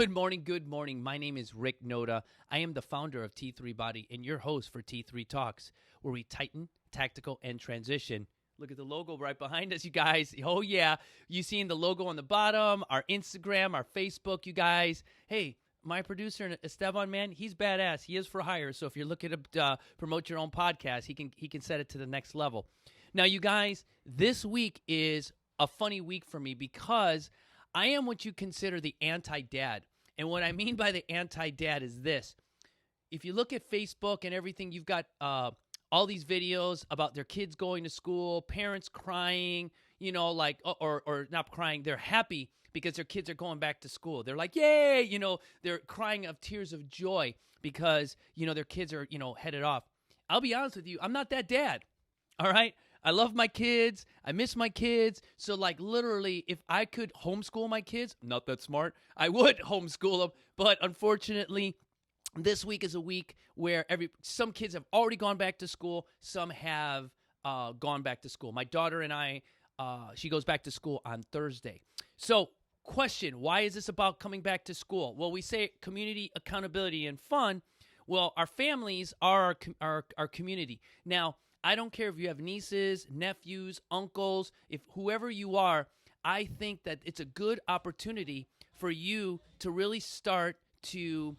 Good morning, good morning. My name is Rick Noda. I am the founder of T3 Body and your host for T3 Talks, where we tighten, tactical, and transition. Look at the logo right behind us, you guys. Oh, yeah. You seeing the logo on the bottom, our Instagram, our Facebook, you guys. Hey, my producer, Esteban, man, he's badass. He is for hire. So if you're looking to promote your own podcast, he can set it to the next level. Now, you guys, this week is a funny week for me because I am what you consider the anti-dad. And what I mean by the anti-dad is this. If you look at Facebook and everything, you've got all these videos about their kids going to school, parents crying, or not crying, they're happy because their kids are going back to school. They're like, yay, they're crying of tears of joy because, their kids are, headed off. I'll be honest with you, I'm not that dad, all right? I love my kids. I miss my kids. So, literally, if I could homeschool my kids, I'm not that smart, I would homeschool them. But unfortunately, this week is a week where some kids have already gone back to school. Some have gone back to school. My daughter and I, she goes back to school on Thursday. So, question, why is this about coming back to school? Well, we say community, accountability, and fun. Well, our families are our community. Now, I don't care if you have nieces, nephews, uncles, if whoever you are, I think that it's a good opportunity for you to really start to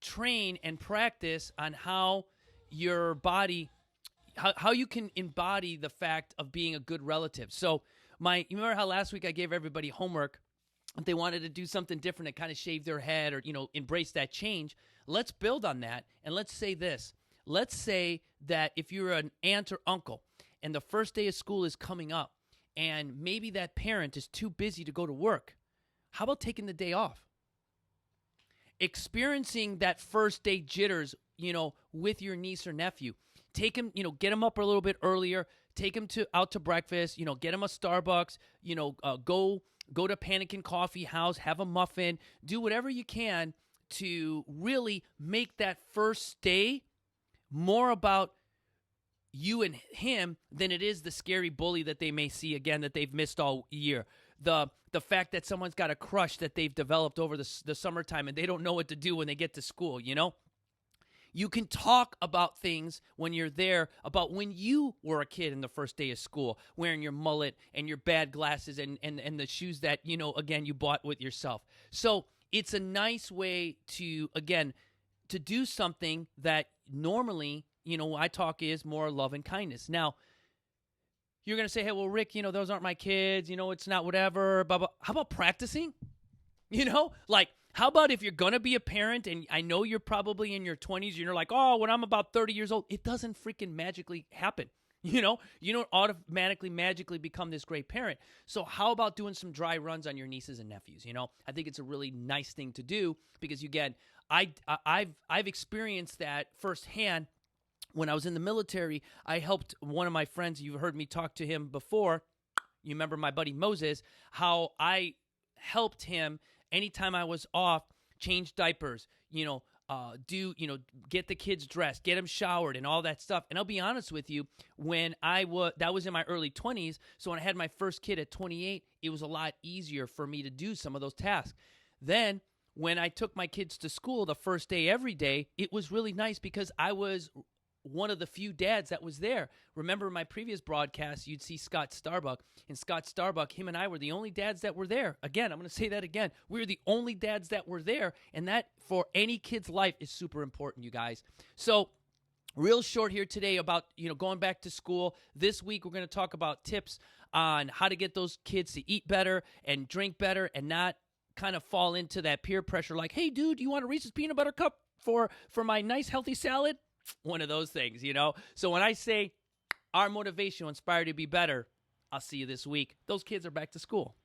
train and practice on how your body, how you can embody the fact of being a good relative. So you remember how last week I gave everybody homework? If they wanted to do something different and kind of shave their head or, embrace that change, let's build on that. And let's say this. Let's say that if you're an aunt or uncle and the first day of school is coming up and maybe that parent is too busy to go to work, how about taking the day off? Experiencing that first day jitters, with your niece or nephew. Take them, get them up a little bit earlier. Take them out to breakfast, get them a Starbucks, go to Panic and Coffee House, have a muffin, do whatever you can to really make that first day more about you and him than it is the scary bully that they may see again that they've missed all year. The fact that someone's got a crush that they've developed over the summertime and they don't know what to do when they get to school, You can talk about things when you're there about when you were a kid in the first day of school, wearing your mullet and your bad glasses and the shoes that, again, you bought with yourself. So it's a nice way to, again, to do something that normally, I talk is more love and kindness. Now, you're going to say, hey, well, Rick, those aren't my kids, it's not whatever, blah, blah. How about practicing? How about if you're going to be a parent and I know you're probably in your 20s, you're like, oh, when I'm about 30 years old, it doesn't freaking magically happen. You don't automatically magically become this great parent. So how about doing some dry runs on your nieces and nephews? I think it's a really nice thing to do because, again, I've experienced that firsthand. When I was in the military, I helped one of my friends. You've heard me talk to him before. You remember my buddy Moses, how I helped him anytime I was off, change diapers, get the kids dressed, get them showered and all that stuff. And I'll be honest with you, that was in my early 20s. So when I had my first kid at 28, it was a lot easier for me to do some of those tasks. Then when I took my kids to school the first day every day, it was really nice because I was one of the few dads that was there. Remember my previous broadcast, you'd see Scott Starbuck. And Scott Starbuck, him and I were the only dads that were there. Again, I'm going to say that again. We were the only dads that were there. And that, for any kid's life, is super important, you guys. So, real short here today about, going back to school. This week, we're going to talk about tips on how to get those kids to eat better and drink better and not kind of fall into that peer pressure like, hey, dude, you want a Reese's Peanut Butter Cup for my nice healthy salad? One of those things, So when I say our motivation will inspire you to be better, I'll see you this week. Those kids are back to school.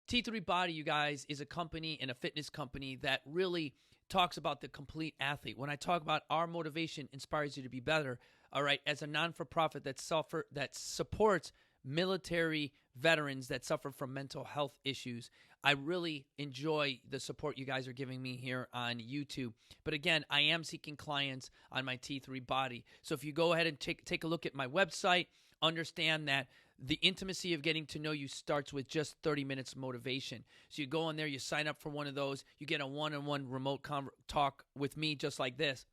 T3 Body, you guys, is a company and a fitness company that really talks about the complete athlete. When I talk about our motivation inspires you to be better, all right, as a non-for-profit that supports military veterans that suffer from mental health issues. I really enjoy the support you guys are giving me here on YouTube. But again, I am seeking clients on my T3 body. So if you go ahead and take a look at my website, understand that the intimacy of getting to know you starts with just 30 minutes of motivation. So you go on there, you sign up for one of those, you get a one-on-one remote talk with me just like this.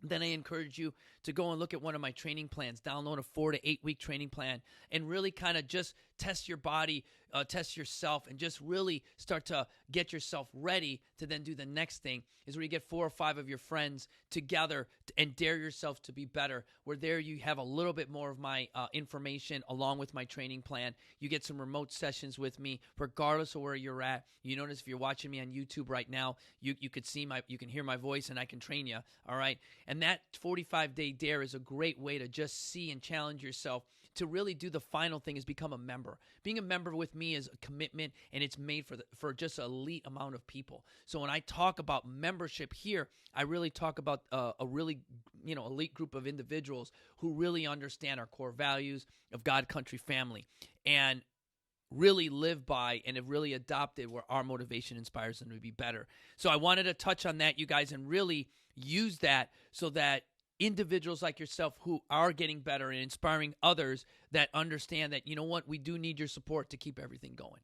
Then I encourage you to go and look at one of my training plans, download a 4 to 8 week training plan, and really kind of just test your body, test yourself, and just really start to get yourself ready to then do the next thing, is where you get 4 or 5 of your friends together and dare yourself to be better, where there you have a little bit more of my information along with my training plan. You get some remote sessions with me regardless of where you're at. You notice if you're watching me on YouTube right now, you could see you can hear my voice, and I can train you, all right? And that 45-day dare is a great way to just see and challenge yourself to really do the final thing, is become a member. Being a member with me is a commitment, and it's made for just an elite amount of people. So when I talk about membership here, I really talk about a really elite group of individuals who really understand our core values of God, country, family, and really live by and have really adopted where our motivation inspires them to be better. So I wanted to touch on that, you guys, and really use that so that individuals like yourself who are getting better and inspiring others that understand that, you know what, we do need your support to keep everything going.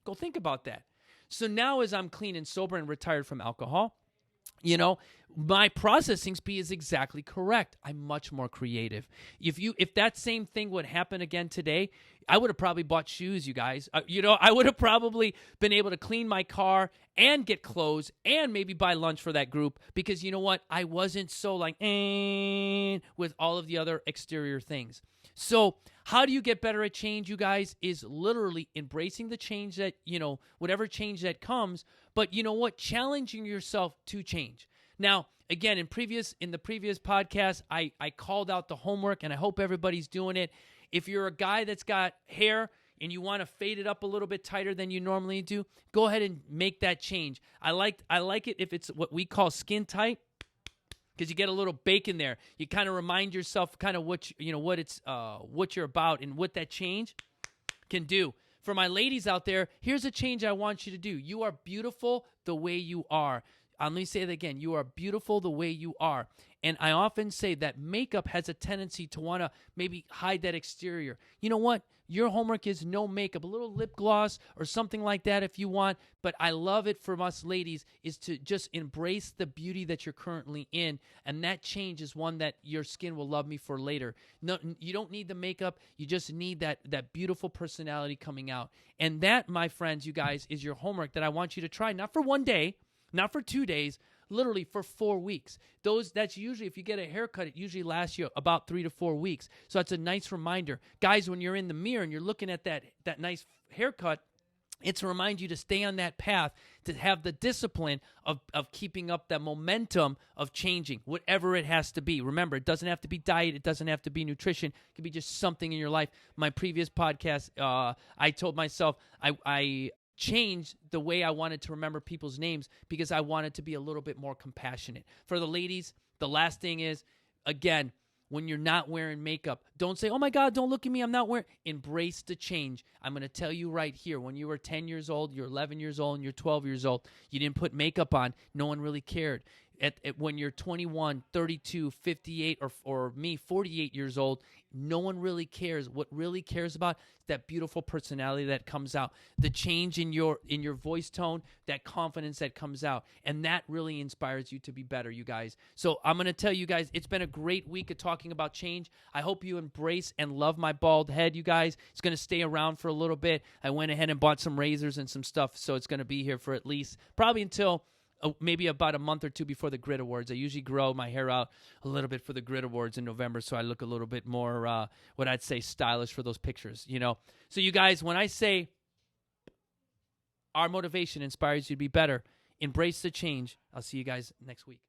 Go think about that. So now as I'm clean and sober and retired from alcohol, my processing speed is exactly correct. I'm much more creative. If that same thing would happen again today, I would have probably bought shoes, you guys. I would have probably been able to clean my car and get clothes and maybe buy lunch for that group because you know what? I wasn't so like with all of the other exterior things. So how do you get better at change, you guys, is literally embracing the change that, whatever change that comes. But you know what? Challenging yourself to change. Now, again, in the previous podcast, I called out the homework, and I hope everybody's doing it. If you're a guy that's got hair and you want to fade it up a little bit tighter than you normally do, go ahead and make that change. I like it if it's what we call skin tight, because you get a little bacon there. You kind of remind yourself kind of what you're about and what that change can do. For my ladies out there, here's a change I want you to do. You are beautiful the way you are. Let me say that again. You are beautiful the way you are. And I often say that makeup has a tendency to want to maybe hide that exterior. You know what? Your homework is no makeup, a little lip gloss or something like that if you want. But I love it from us ladies is to just embrace the beauty that you're currently in. And that change is one that your skin will love me for later. No, you don't need the makeup. You just need that beautiful personality coming out. And that, my friends, you guys, is your homework that I want you to try. Not for one day, not for 2 days, literally for 4 weeks. That's usually, if you get a haircut, it usually lasts you about 3 to 4 weeks. So that's a nice reminder. Guys, when you're in the mirror and you're looking at that nice haircut, it's to remind you to stay on that path, to have the discipline of keeping up that momentum of changing, whatever it has to be. Remember, it doesn't have to be diet. It doesn't have to be nutrition. It can be just something in your life. My previous podcast, I told myself I changed the way I wanted to remember people's names because I wanted to be a little bit more compassionate. For the ladies, the last thing is, again, when you're not wearing makeup, don't say, oh my God, don't look at me, I'm not wearing. Embrace the change. I'm going to tell you right here, when you were 10 years old, you're 11 years old, and you're 12 years old, you didn't put makeup on, no one really cared. When you're 21, 32, 58, or me, 48 years old, no one really cares. What really cares about is that beautiful personality that comes out, the change in your voice tone, that confidence that comes out, and that really inspires you to be better, you guys. So I'm going to tell you guys, it's been a great week of talking about change. I hope you embrace and love my bald head, you guys. It's going to stay around for a little bit. I went ahead and bought some razors and some stuff, so it's going to be here for at least probably until maybe about a month or two before the Grit Awards. I usually grow my hair out a little bit for the Grit Awards in November, so I look a little bit more, what I'd say, stylish for those pictures, So you guys, when I say our motivation inspires you to be better, embrace the change. I'll see you guys next week.